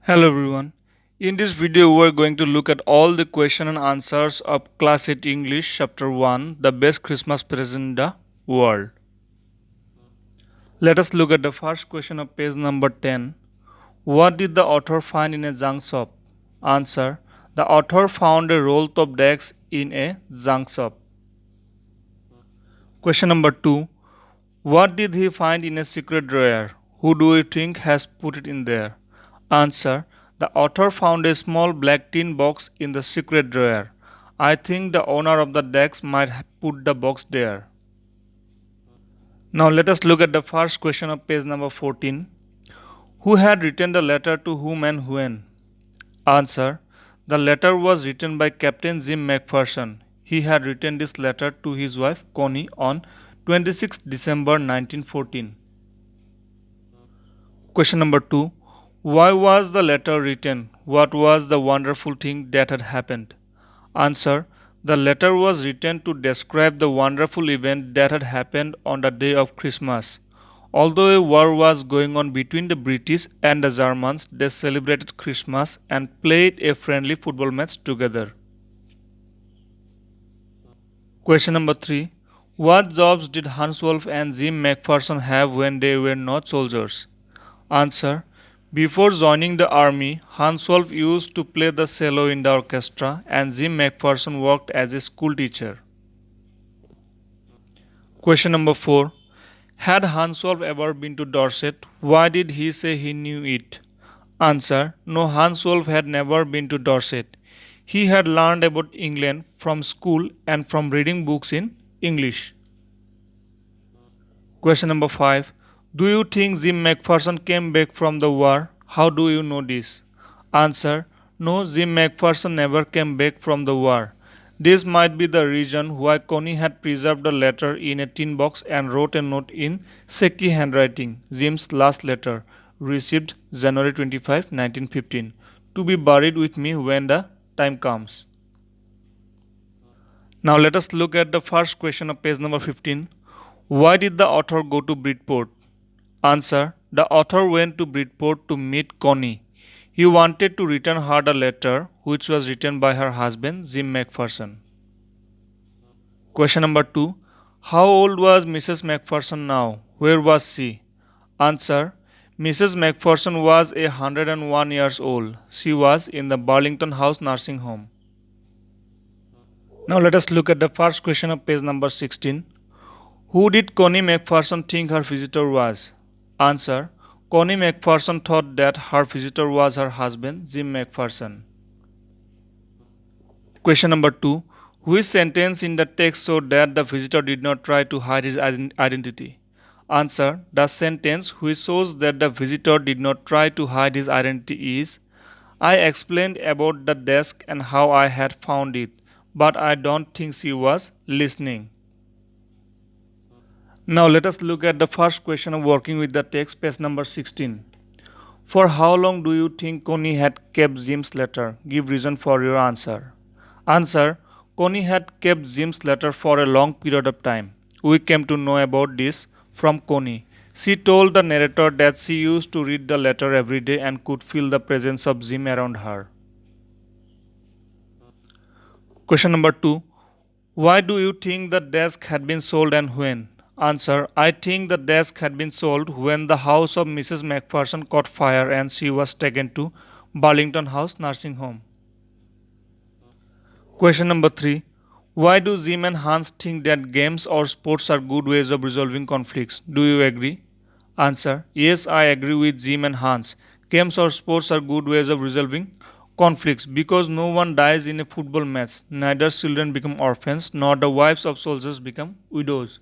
Hello everyone. In this video we are going to look at all the question and answers of Class 8 English Chapter 1, The Best Christmas Present in the World. Let us look at the first question of page number 10. What did the author find in a junk shop? Answer. The author found a roll of decks in a junk shop. Question number 2. What did he find in a secret drawer? Who do you think has put it in there? Answer. The author found a small black tin box in the secret drawer. I think the owner of the decks might have put the box there. Now let us look at the first question of page number 14. Who had written the letter to whom and when? Answer. The letter was written by Captain Jim McPherson. He had written this letter to his wife Connie on 26 December 1914. Question number 2. Why was the letter written? What was the wonderful thing that had happened? Answer. The letter was written to describe the wonderful event that had happened on the day of Christmas. Although a war was going on between the British and the Germans, they celebrated Christmas and played a friendly football match together. Question number 3. What jobs did Hans Wolff and Jim McPherson have when they were not soldiers? Answer. Before joining the army, Hans Wolff used to play the cello in the orchestra and Jim McPherson worked as a school teacher. Question number 4. Had Hans Wolff ever been to Dorset? Why did he say he knew it? Answer. No, Hans Wolff had never been to Dorset. He had learned about England from school and from reading books in English. Question number 5. Do you think Jim McPherson came back from the war? How do you know this? Answer. No, Jim McPherson never came back from the war. This might be the reason why Connie had preserved the letter in a tin box and wrote a note in shaky handwriting, Jim's last letter, received January 25, 1915, to be buried with me when the time comes. Now let us look at the first question of page number 15. Why did the author go to Bridport? Answer. The author went to Bridport to meet Connie. He wanted to return her the letter which was written by her husband Jim McPherson. Question number 2. How old was Mrs. McPherson now? Where was she? Answer. Mrs. McPherson was 101 years old. She was in the Burlington House nursing home. Now let us look at the first question of page number 16. Who did Connie McPherson think her visitor was? Answer. Connie McPherson thought that her visitor was her husband, Jim McPherson. Question number 2. Which sentence in the text showed that the visitor did not try to hide his identity? Answer. The sentence which shows that the visitor did not try to hide his identity is, I explained about the desk and how I had found it, but I don't think she was listening. Now let us look at the first question of working with the text, page number 16. For how long do you think Connie had kept Jim's letter? Give reason for your answer. Answer. Connie had kept Jim's letter for a long period of time. We came to know about this from Connie. She told the narrator that she used to read the letter every day and could feel the presence of Jim around her. Question number 2. Why do you think the desk had been sold and when? Answer. I think the desk had been sold when the house of Mrs. McPherson caught fire and she was taken to Burlington House nursing home. Question number 3. Why do Jim and Hans think that games or sports are good ways of resolving conflicts? Do you agree? Answer. Yes, I agree with Jim and Hans. Games or sports are good ways of resolving conflicts because no one dies in a football match. Neither children become orphans nor the wives of soldiers become widows.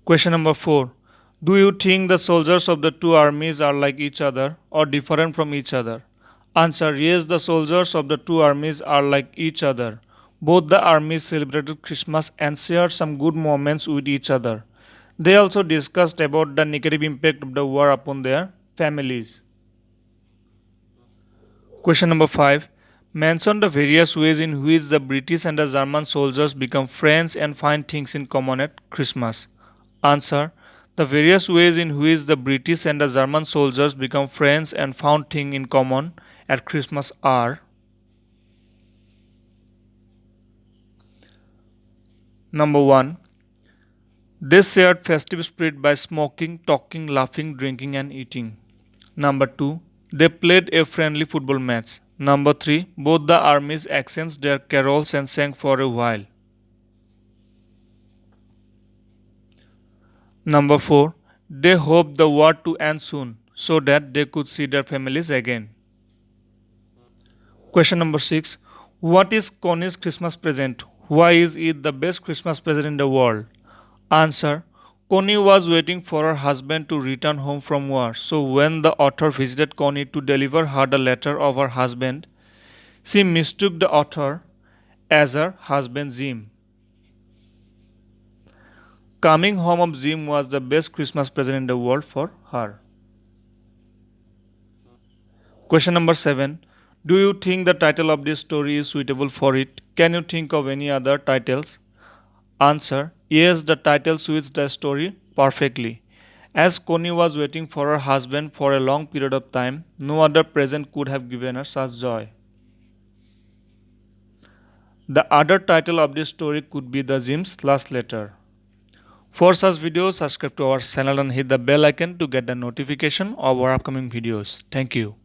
Question number 4. Do you think the soldiers of the two armies are like each other or different from each other? Answer. Yes, the soldiers of the two armies are like each other. Both the armies celebrated Christmas and shared some good moments with each other. They also discussed about the negative impact of the war upon their families. Question number 5. Mention the various ways in which the British and the German soldiers become friends and find things in common at Christmas. Answer. The various ways in which the British and the German soldiers become friends and found things in common at Christmas are: number 1, they shared festive spirit by smoking, talking, laughing, drinking, and eating. Number 2, they played a friendly football match. Number 3, both the armies exchanged their carols and sang for a while. Number 4, they hoped the war to end soon so that they could see their families again. Question number 6, what is Connie's Christmas present? Why is it the best Christmas present in the world? Answer, Connie was waiting for her husband to return home from war. So when the author visited Connie to deliver her the letter of her husband, she mistook the author as her husband Jim. Coming home of Jim was the best Christmas present in the world for her. Question number 7. Do you think the title of this story is suitable for it? Can you think of any other titles? Answer, yes, the title suits the story perfectly. As Connie was waiting for her husband for a long period of time, no other present could have given her such joy. The other title of this story could be The Jim's Last Letter. For such videos, subscribe to our channel and hit the bell icon to get the notification of our upcoming videos. Thank you.